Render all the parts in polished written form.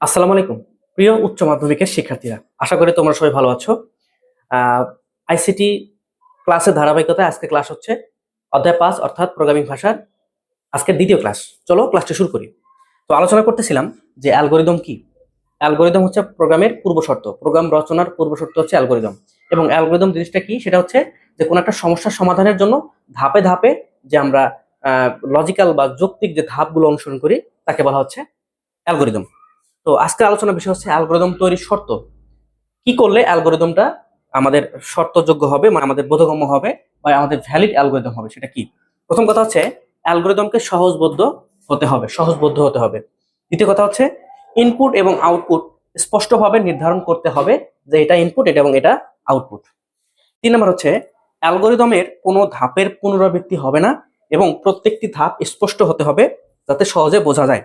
আসসালামু আলাইকুম। প্রিয় উচ্চ মাধ্যমিকের শিক্ষার্থীরা, আশা করি তোমরা সবাই ভালো আছো। আইসিটি ক্লাসের ধারাবাহিকতায় আজকে ক্লাস হচ্ছে অধ্যায় ৫ অর্থাৎ প্রোগ্রামিং ভাষার আজকের দ্বিতীয় ক্লাস। চলো ক্লাসটা শুরু করি। তো আলোচনা করতেছিলাম যে অ্যালগরিদম কি? অ্যালগরিদম হচ্ছে প্রোগ্রামের পূর্বশর্ত। প্রোগ্রাম রচনার পূর্বশর্ত হচ্ছে অ্যালগরিদম। এবং অ্যালগরিদম জিনিসটা কি? সেটা হচ্ছে যে কোনো একটা সমস্যার সমাধানের জন্য ধাপে ধাপে যে আমরা লজিক্যাল বা যৌক্তিক যে ধাপগুলো অনুসরণ করি তাকে বলা হচ্ছে অ্যালগরিদম। তো আজকের আলোচনার বিষয় হচ্ছে অ্যালগরিদম তৈরির শর্ত। কি করলে অ্যালগরিদমটা আমাদের শর্তযোগ্য হবে, মানে আমাদের বোধগম্য হবে বা আমাদের ভ্যালিড অ্যালগরিদম হবে, সেটা কি? প্রথম কথা হচ্ছে অ্যালগরিদমকে সহজবোধ্য হতে হবে। দ্বিতীয় কথা হচ্ছে ইনপুট এবং আউটপুট স্পষ্টভাবে নির্ধারণ করতে হবে যে এটা ইনপুট এটা এবং এটা আউটপুট। ৩ নম্বর হচ্ছে অ্যালগরিদমের কোনো ধাপের পুনরাবৃত্তি হবে না এবং প্রত্যেকটি ধাপ স্পষ্ট হতে হবে যাতে সহজে বোঝা যায়।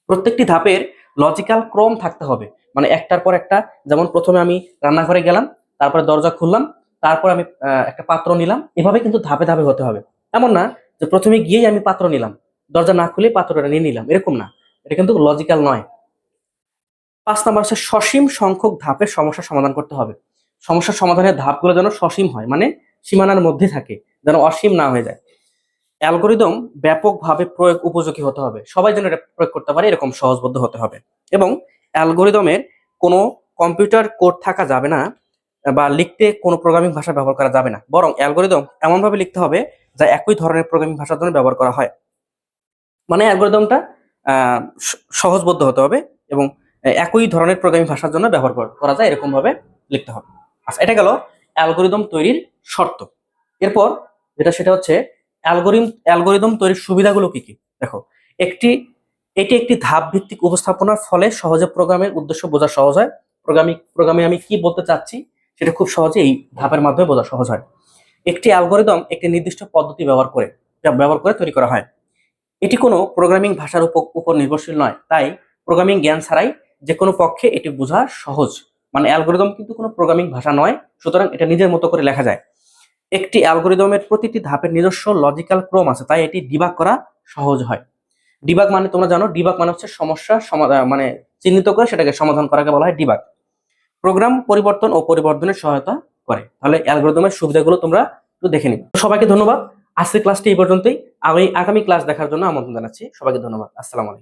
প্রত্যেকটি ধাপের লজিক্যাল ক্রম থাকতে হবে, মানে একটার পর একটা। যেমন প্রথমে আমি রান্নাঘরে গেলাম, তারপরে দরজা খুললাম, তারপর আমি একটা পাত্র নিলাম, এভাবে কিন্তু ধাপে ধাপে হতে হবে। এমন না যে প্রথমে গিয়েই আমি পাত্র নিলাম, দরজা না খুলে পাত্রটা নিয়ে নিলাম, এরকম না। এটা কিন্তু লজিক্যাল নয়। ৫ নাম্বার হচ্ছে সসীম সংখ্যক ধাপের সমস্যা সমাধান করতে হবে। সমস্যার সমাধানের ধাপগুলো যেন সসীম হয়, মানে সীমানার মধ্যে থাকে, যেন অসীম না হয়ে যায়। অ্যালগরিদম ব্যাপকভাবে প্রয়োগ উপযোগী হতে হবে, সবাই যেন এটা প্রয়োগ করতে পারে এরকম সহজবোধ্য হতে হবে। এবং অ্যালগরিদমের কোনো কম্পিউটার কোড থাকা যাবে না বা লিখতে কোনো প্রোগ্রামিং ভাষা ব্যবহার করা যাবে না, বরং অ্যালগরিদম এমনভাবে লিখতে হবে যা একই ধরনের প্রোগ্রামিং ভাষার জন্য ব্যবহার করা হয়। মানে অ্যালগরিদমটা সহজবোধ্য হতে হবে এবং একই ধরনের প্রোগ্রামিং ভাষার জন্য ব্যবহার করা যায় এরকম ভাবে লিখতে হবে। আচ্ছা, এটা গেল অ্যালগরিদম তৈরির শর্ত। এরপর সেটা হচ্ছে অ্যালগরিদম তৈরির সুবিধাগুলো কি কি। দেখো, একটি এটি একটি ধাপ ভিত্তিক উপস্থাপনার ফলে সহজে প্রোগ্রামের উদ্দেশ্য বোঝা সহজ হয়। প্রোগ্রামে আমি কি বলতে চাচ্ছি সেটা খুব সহজে এই ধাপের মাধ্যমে বোঝা সহজ হয়। একটি অ্যালগরিদম একটি নির্দিষ্ট পদ্ধতি ব্যবহার করে তৈরি করা হয়। এটি কোনো প্রোগ্রামিং ভাষার উপর নির্ভরশীল নয়, তাই প্রোগ্রামিং জ্ঞান ছাড়াই যে কোনো পক্ষে এটি বোঝা সহজ। মানে অ্যালগরিদম কিন্তু কোনো প্রোগ্রামিং ভাষা নয়, সুতরাং এটা নিজের মতো করে লেখা যায়। একটি অ্যালগরিদমের প্রতিটি ধাপের নিজস্ব লজিক্যাল ক্রম আছে, তাই এটি ডিবাগ করা সহজ হয়। ডিবাগ মানে তোমরা জানো, ডিবাগ মানে হচ্ছে সমস্যা মানে চিহ্নিত করে সেটাকে সমাধান করাকে বলা হয় ডিবাগ। প্রোগ্রাম পরিবর্তন ও পরিবর্ধনের সহায়তা করে। তাহলে অ্যালগরিদমের সুবিধাগুলো তোমরা একটু দেখে নিবে। সবাইকে ধন্যবাদ। আজকের ক্লাসটি এই পর্যন্তই। আমি আগামী ক্লাস দেখার জন্য আমন্ত্রণ জানাচ্ছি। সবাইকে ধন্যবাদ। আসসালামু আলাইকুম।